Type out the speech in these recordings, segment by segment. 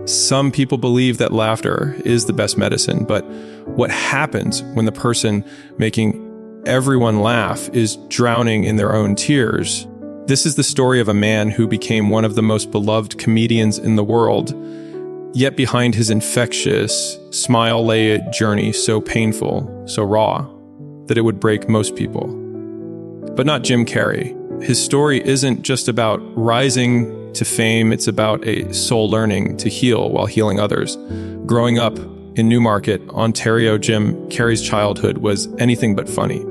Some people believe that laughter is the best medicine, but what happens when the person making everyone laugh is drowning in their own tears? This is the story of a man who became one of the most beloved comedians in the world, yet behind his infectious smile lay a journey so painful, so raw, that it would break most people. But not Jim Carrey. His story isn't just about rising to fame, it's about a soul learning to heal while healing others. Growing up in Newmarket, Ontario, Jim Carrey's childhood was anything but funny.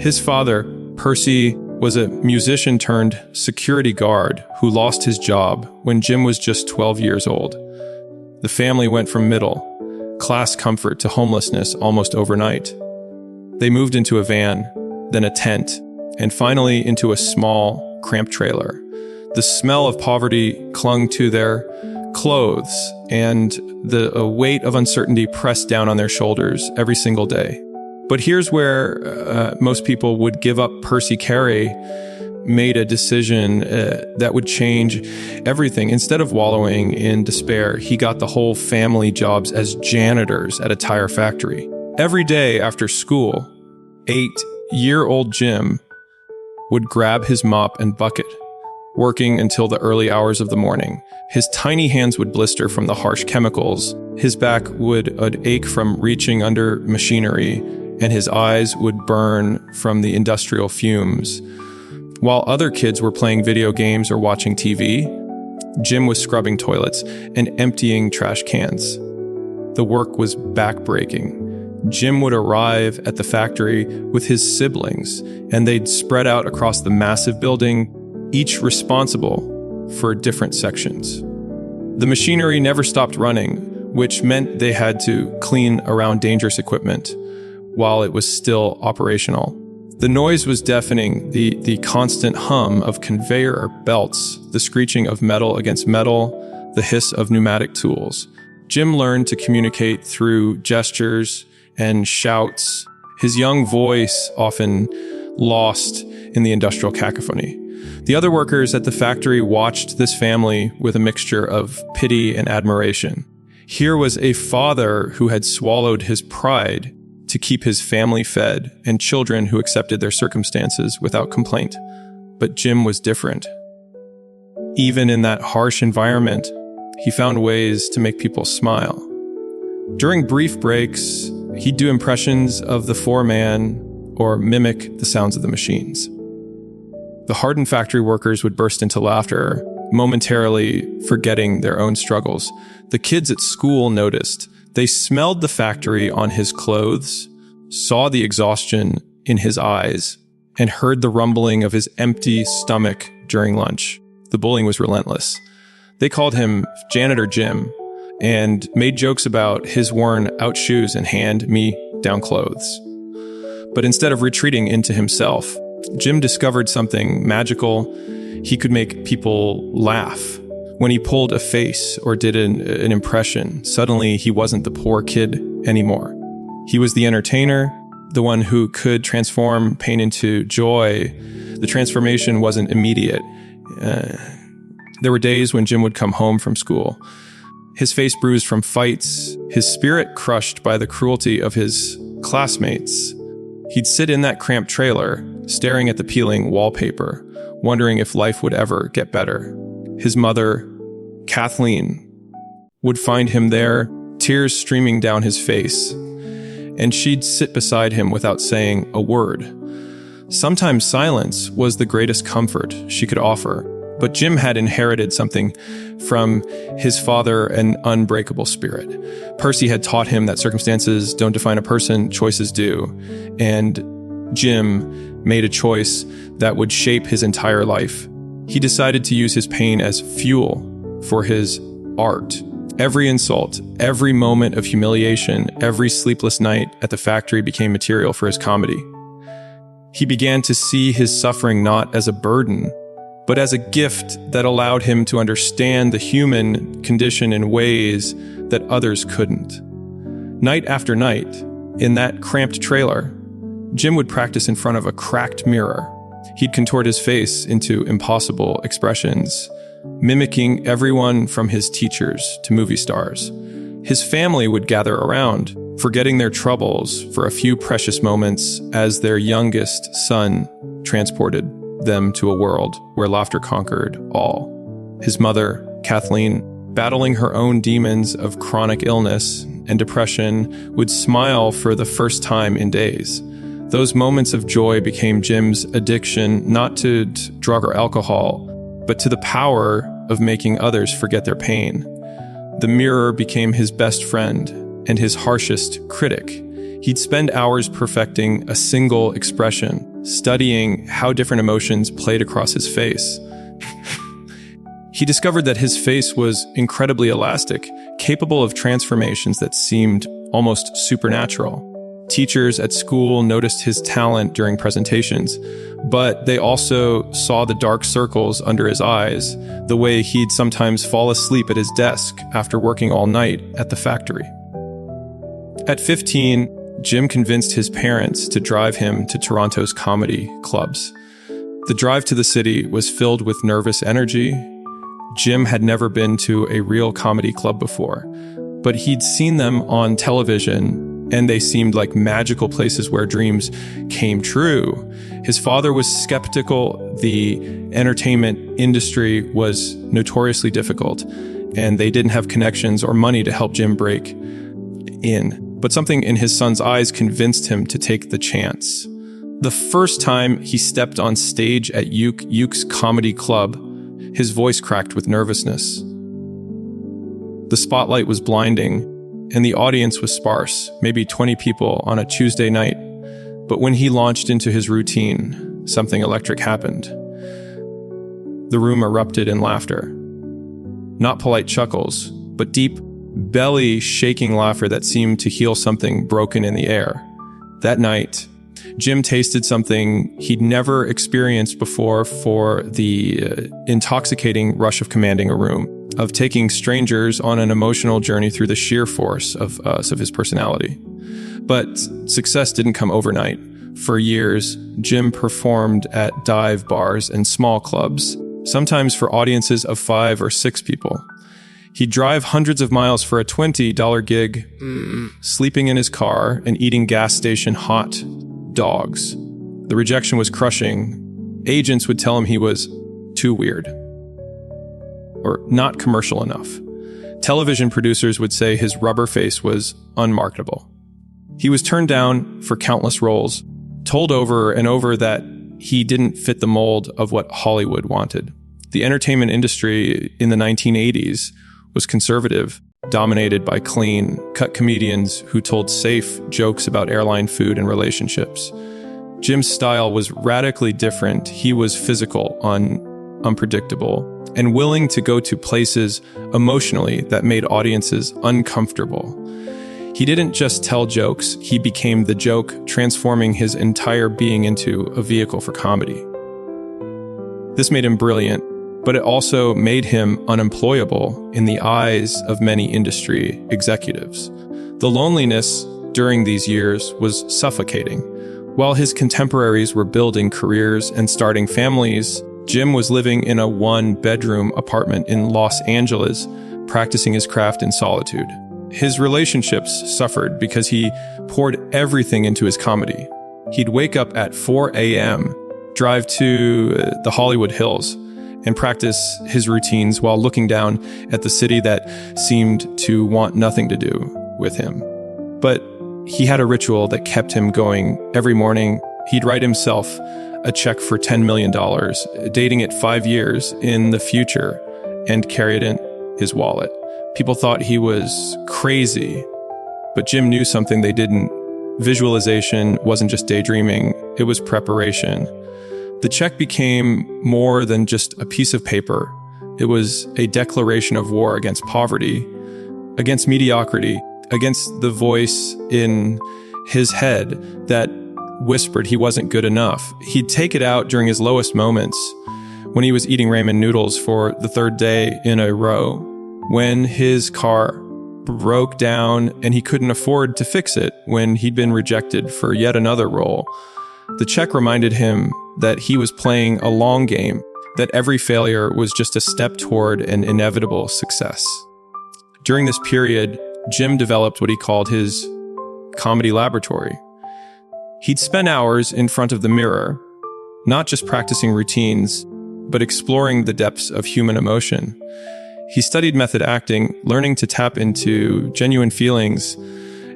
His father, Percy, was a musician turned security guard who lost his job when Jim was just 12 years old. The family went from middle class comfort to homelessness almost overnight. They moved into a van, then a tent, and finally into a small, cramped trailer. The smell of poverty clung to their clothes, and the weight of uncertainty pressed down on their shoulders every single day. But here's where most people would give up. Percy Carey made a decision that would change everything. Instead of wallowing in despair, he got the whole family jobs as janitors at a tire factory. Every day after school, 8-year-old Jim would grab his mop and bucket, working until the early hours of the morning. His tiny hands would blister from the harsh chemicals, his back would ache from reaching under machinery, and his eyes would burn from the industrial fumes. While other kids were playing video games or watching TV, Jim was scrubbing toilets and emptying trash cans. The work was backbreaking. Jim would arrive at the factory with his siblings, and they'd spread out across the massive building, each responsible for different sections. The machinery never stopped running, which meant they had to clean around dangerous equipment while it was still operational. The noise was deafening, the constant hum of conveyor belts, the screeching of metal against metal, the hiss of pneumatic tools. Jim learned to communicate through gestures and shouts, his young voice often lost in the industrial cacophony. The other workers at the factory watched this family with a mixture of pity and admiration. Here was a father who had swallowed his pride to keep his family fed, and children who accepted their circumstances without complaint. But Jim was different. Even in that harsh environment, he found ways to make people smile. During brief breaks, he'd do impressions of the foreman or mimic the sounds of the machines. The hardened factory workers would burst into laughter, momentarily forgetting their own struggles. The kids at school noticed. They smelled the factory on his clothes, saw the exhaustion in his eyes, and heard the rumbling of his empty stomach during lunch. The bullying was relentless. They called him Janitor Jim and made jokes about his worn-out shoes and hand-me-down clothes. But instead of retreating into himself, Jim discovered something magical. He could make people laugh. When he pulled a face or did an impression, suddenly he wasn't the poor kid anymore. He was the entertainer, the one who could transform pain into joy. The transformation wasn't immediate. There were days when Jim would come home from school, his face bruised from fights, his spirit crushed by the cruelty of his classmates. He'd sit in that cramped trailer, staring at the peeling wallpaper, wondering if life would ever get better. His mother, Kathleen, would find him there, tears streaming down his face, and she'd sit beside him without saying a word. Sometimes silence was the greatest comfort she could offer, but Jim had inherited something from his father, an unbreakable spirit. Percy had taught him that circumstances don't define a person, choices do, and Jim made a choice that would shape his entire life. He decided to use his pain as fuel for his art. Every insult, every moment of humiliation, every sleepless night at the factory became material for his comedy. He began to see his suffering not as a burden, but as a gift that allowed him to understand the human condition in ways that others couldn't. Night after night, in that cramped trailer, Jim would practice in front of a cracked mirror. He'd contort his face into impossible expressions, mimicking everyone from his teachers to movie stars. His family would gather around, forgetting their troubles for a few precious moments as their youngest son transported them to a world where laughter conquered all. His mother, Kathleen, battling her own demons of chronic illness and depression, would smile for the first time in days. Those moments of joy became Jim's addiction, not to drug or alcohol, but to the power of making others forget their pain. The mirror became his best friend and his harshest critic. He'd spend hours perfecting a single expression, studying how different emotions played across his face. He discovered that his face was incredibly elastic, capable of transformations that seemed almost supernatural. Teachers at school noticed his talent during presentations, but they also saw the dark circles under his eyes, the way he'd sometimes fall asleep at his desk after working all night at the factory. At 15, Jim convinced his parents to drive him to Toronto's comedy clubs. The drive to the city was filled with nervous energy. Jim had never been to a real comedy club before, but he'd seen them on television, and they seemed like magical places where dreams came true. His father was skeptical. The entertainment industry was notoriously difficult, and they didn't have connections or money to help Jim break in. But something in his son's eyes convinced him to take the chance. The first time he stepped on stage at Uke's comedy club, his voice cracked with nervousness. The spotlight was blinding, and the audience was sparse, maybe 20 people on a Tuesday night. But when he launched into his routine, something electric happened. The room erupted in laughter. Not polite chuckles, but deep, belly-shaking laughter that seemed to heal something broken in the air. That night, Jim tasted something he'd never experienced before, for the intoxicating rush of commanding a room, of taking strangers on an emotional journey through the sheer force of his personality. But success didn't come overnight. For years, Jim performed at dive bars and small clubs, sometimes for audiences of 5 or 6 people. He'd drive hundreds of miles for a $20 gig, sleeping in his car and eating gas station hot dogs. The rejection was crushing. Agents would tell him he was too weird or not commercial enough. Television producers would say his rubber face was unmarketable. He was turned down for countless roles, told over and over that he didn't fit the mold of what Hollywood wanted. The entertainment industry in the 1980s was conservative, dominated by clean-cut comedians who told safe jokes about airline food and relationships. Jim's style was radically different. He was physical, unpredictable, and willing to go to places emotionally that made audiences uncomfortable. He didn't just tell jokes, he became the joke, transforming his entire being into a vehicle for comedy. This made him brilliant, but it also made him unemployable in the eyes of many industry executives. The loneliness during these years was suffocating. While his contemporaries were building careers and starting families, Jim was living in a 1-bedroom apartment in Los Angeles, practicing his craft in solitude. His relationships suffered because he poured everything into his comedy. He'd wake up at 4 a.m., drive to the Hollywood Hills, and practice his routines while looking down at the city that seemed to want nothing to do with him. But he had a ritual that kept him going. Every morning, he'd write himself a check for $10 million, dating it 5 years in the future, and carry it in his wallet. People thought he was crazy, but Jim knew something they didn't. Visualization wasn't just daydreaming, it was preparation. The check became more than just a piece of paper. It was a declaration of war against poverty, against mediocrity, against the voice in his head that whispered he wasn't good enough. He'd take it out during his lowest moments, when he was eating ramen noodles for the 3rd day in a row, when his car broke down and he couldn't afford to fix it, when he'd been rejected for yet another role. The check reminded him that he was playing a long game, that every failure was just a step toward an inevitable success. During this period, Jim developed what he called his comedy laboratory. He'd spend hours in front of the mirror, not just practicing routines, but exploring the depths of human emotion. He studied method acting, learning to tap into genuine feelings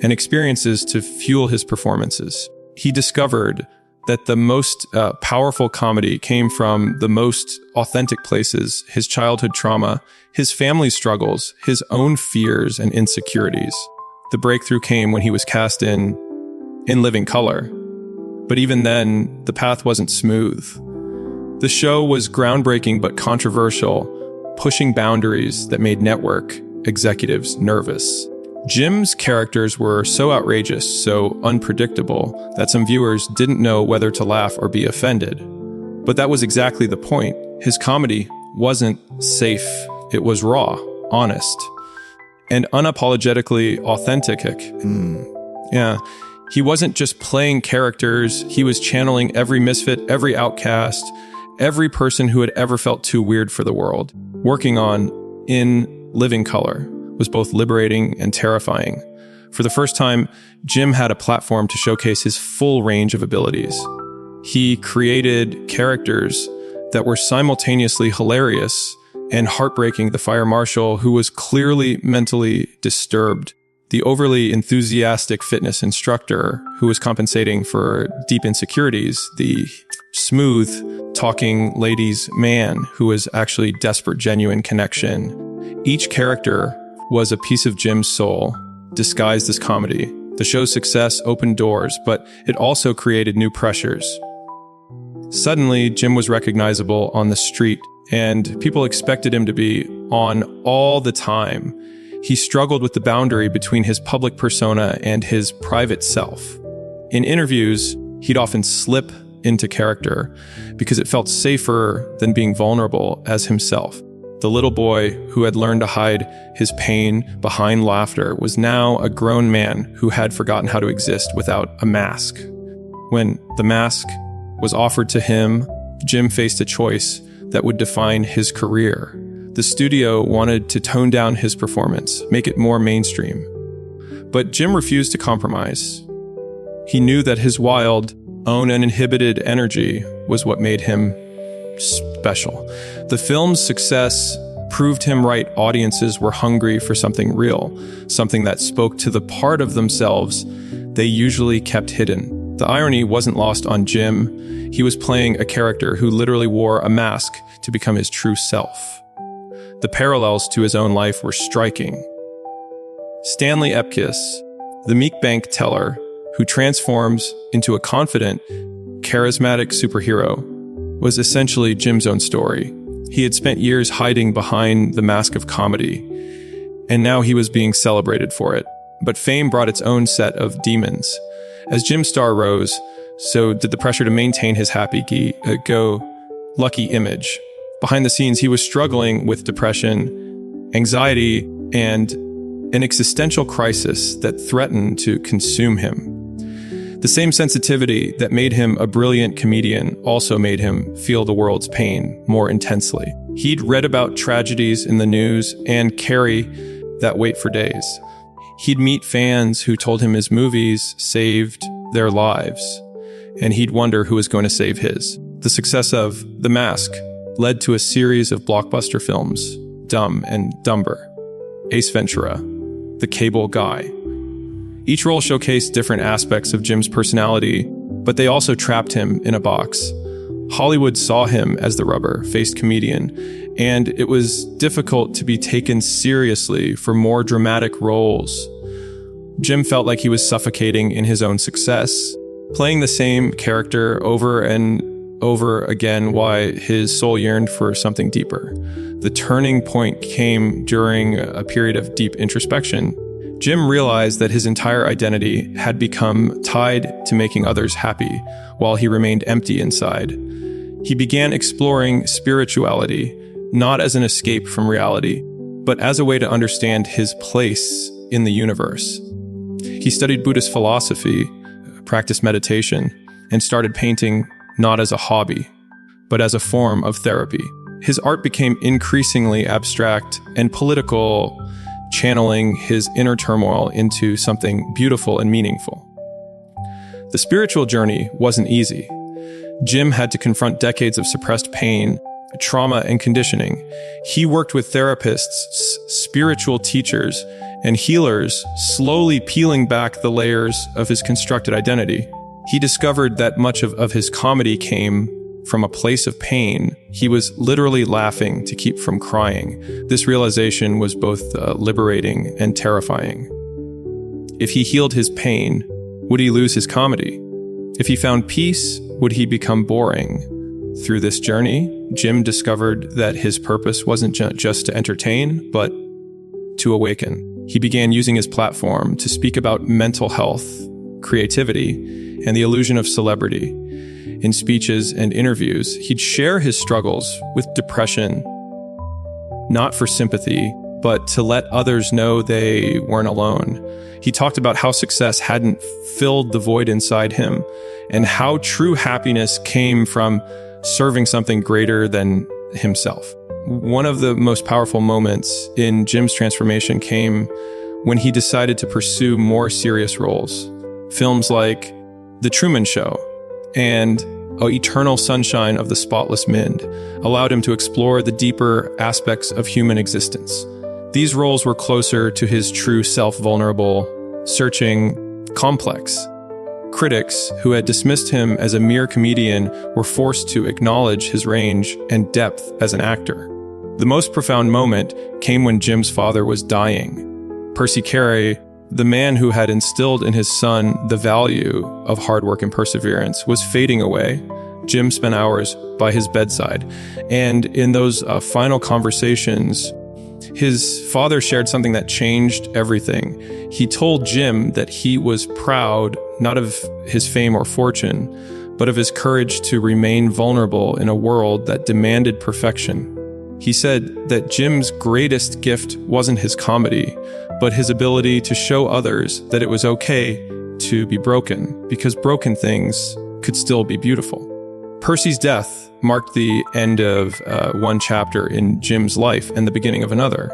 and experiences to fuel his performances. He discovered that the most powerful comedy came from the most authentic places: his childhood trauma, his family's struggles, his own fears and insecurities. The breakthrough came when he was cast in Living Color. But even then, the path wasn't smooth. The show was groundbreaking but controversial, pushing boundaries that made network executives nervous. Jim's characters were so outrageous, so unpredictable, that some viewers didn't know whether to laugh or be offended. But that was exactly the point. His comedy wasn't safe. It was raw, honest, and unapologetically authentic. Yeah. He wasn't just playing characters. He was channeling every misfit, every outcast, every person who had ever felt too weird for the world. Working on In Living Color was both liberating and terrifying. For the first time, Jim had a platform to showcase his full range of abilities. He created characters that were simultaneously hilarious and heartbreaking. The fire marshal, who was clearly mentally disturbed; the overly enthusiastic fitness instructor, who was compensating for deep insecurities; the smooth talking ladies man, who was actually desperate, genuine connection. Each character was a piece of Jim's soul, disguised as comedy. The show's success opened doors, but it also created new pressures. Suddenly, Jim was recognizable on the street, and people expected him to be on all the time. He struggled with the boundary between his public persona and his private self. In interviews, he'd often slip into character because it felt safer than being vulnerable as himself. The little boy who had learned to hide his pain behind laughter was now a grown man who had forgotten how to exist without a mask. When the mask was offered to him, Jim faced a choice that would define his career. The studio wanted to tone down his performance, make it more mainstream. But Jim refused to compromise. He knew that his wild, uninhibited energy was what made him special. The film's success proved him right. Audiences were hungry for something real, something that spoke to the part of themselves they usually kept hidden. The irony wasn't lost on Jim. He was playing a character who literally wore a mask to become his true self. The parallels to his own life were striking. Stanley Epkiss, the meek bank teller who transforms into a confident, charismatic superhero, was essentially Jim's own story. He had spent years hiding behind the mask of comedy, and now he was being celebrated for it. But fame brought its own set of demons. As Jim's star rose, so did the pressure to maintain his happy-go-lucky image. Behind the scenes, he was struggling with depression, anxiety, and an existential crisis that threatened to consume him. The same sensitivity that made him a brilliant comedian also made him feel the world's pain more intensely. He'd read about tragedies in the news and carry that weight for days. He'd meet fans who told him his movies saved their lives, and he'd wonder who was going to save his. The success of The Mask led to a series of blockbuster films: Dumb and Dumber, Ace Ventura, The Cable Guy. Each role showcased different aspects of Jim's personality, but they also trapped him in a box. Hollywood saw him as the rubber-faced comedian, and it was difficult to be taken seriously for more dramatic roles. Jim felt like he was suffocating in his own success, playing the same character over and over again while his soul yearned for something deeper. The turning point came during a period of deep introspection. Jim realized that his entire identity had become tied to making others happy, while he remained empty inside. He began exploring spirituality, not as an escape from reality, but as a way to understand his place in the universe. He studied Buddhist philosophy, practiced meditation, and started painting not as a hobby, but as a form of therapy. His art became increasingly abstract and political, channeling his inner turmoil into something beautiful and meaningful. The spiritual journey wasn't easy. Jim had to confront decades of suppressed pain, trauma, and conditioning. He worked with therapists, spiritual teachers, and healers, slowly peeling back the layers of his constructed identity. He discovered that much of his comedy came from a place of pain. He was literally laughing to keep from crying. This realization was both liberating and terrifying. If he healed his pain, would he lose his comedy? If he found peace, would he become boring? Through this journey, Jim discovered that his purpose wasn't just to entertain, but to awaken. He began using his platform to speak about mental health, creativity, and the illusion of celebrity. In speeches and interviews, he'd share his struggles with depression, not for sympathy, but to let others know they weren't alone. He talked about how success hadn't filled the void inside him, and how true happiness came from serving something greater than himself. One of the most powerful moments in Jim's transformation came when he decided to pursue more serious roles. Films like The Truman Show and Eternal Sunshine of the Spotless Mind allowed him to explore the deeper aspects of human existence. These roles were closer to his true self, vulnerable, searching, complex. Critics who had dismissed him as a mere comedian were forced to acknowledge his range and depth as an actor. The most profound moment came when Jim's father was dying. Percy Carey, the man who had instilled in his son the value of hard work and perseverance, was fading away. Jim spent hours by his bedside, and in those final conversations, his father shared something that changed everything. He told Jim that he was proud not of his fame or fortune, but of his courage to remain vulnerable in a world that demanded perfection. He said that Jim's greatest gift wasn't his comedy, but his ability to show others that it was okay to be broken, because broken things could still be beautiful. Percy's death marked the end of one chapter in Jim's life and the beginning of another.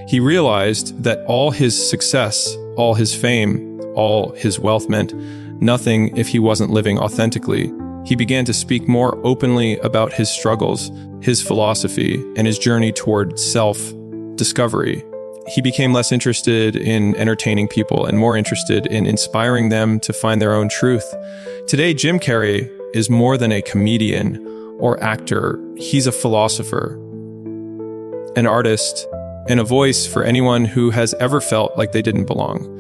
He realized that all his success, all his fame, all his wealth meant nothing if he wasn't living authentically. He began to speak more openly about his struggles, his philosophy, and his journey toward self-discovery. He became less interested in entertaining people and more interested in inspiring them to find their own truth. Today, Jim Carrey is more than a comedian or actor. He's a philosopher, an artist, and a voice for anyone who has ever felt like they didn't belong.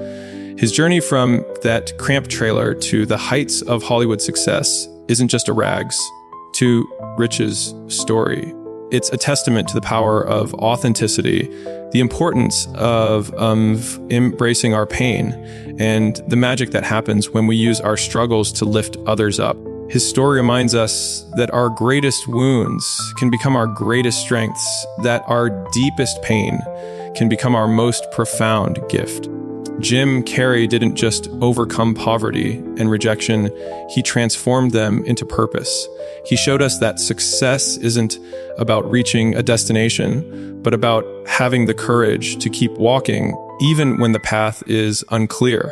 His journey from that cramped trailer to the heights of Hollywood success isn't just a rags to riches story. It's a testament to the power of authenticity, the importance of embracing our pain, and the magic that happens when we use our struggles to lift others up. His story reminds us that our greatest wounds can become our greatest strengths, that our deepest pain can become our most profound gift. Jim Carrey didn't just overcome poverty and rejection, he transformed them into purpose. He showed us that success isn't about reaching a destination, but about having the courage to keep walking, even when the path is unclear.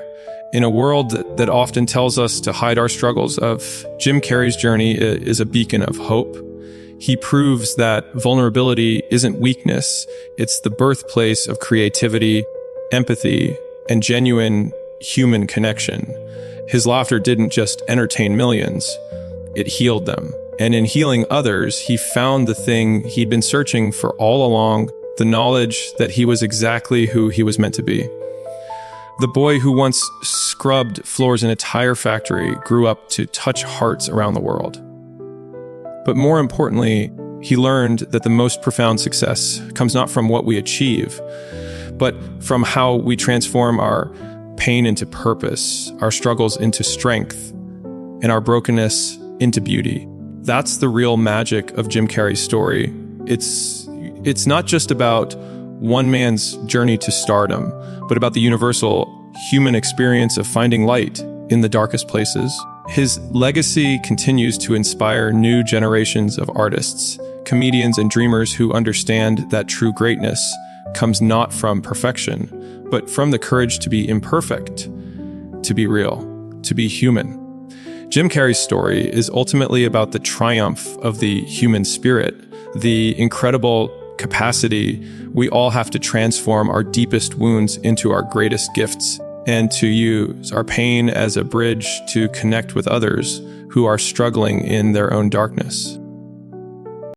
In a world that often tells us to hide our struggles, Jim Carrey's journey is a beacon of hope. He proves that vulnerability isn't weakness, it's the birthplace of creativity, empathy, and genuine human connection. His laughter didn't just entertain millions, it healed them. And in healing others, he found the thing he'd been searching for all along, the knowledge that he was exactly who he was meant to be. The boy who once scrubbed floors in a tire factory grew up to touch hearts around the world. But more importantly, he learned that the most profound success comes not from what we achieve, but from how we transform our pain into purpose, our struggles into strength, and our brokenness into beauty. That's the real magic of Jim Carrey's story. It's not just about one man's journey to stardom, but about the universal human experience of finding light in the darkest places. His legacy continues to inspire new generations of artists, comedians, and dreamers who understand that true greatness comes not from perfection, but from the courage to be imperfect, to be real, to be human. Jim Carrey's story is ultimately about the triumph of the human spirit, the incredible capacity we all have to transform our deepest wounds into our greatest gifts, and to use our pain as a bridge to connect with others who are struggling in their own darkness.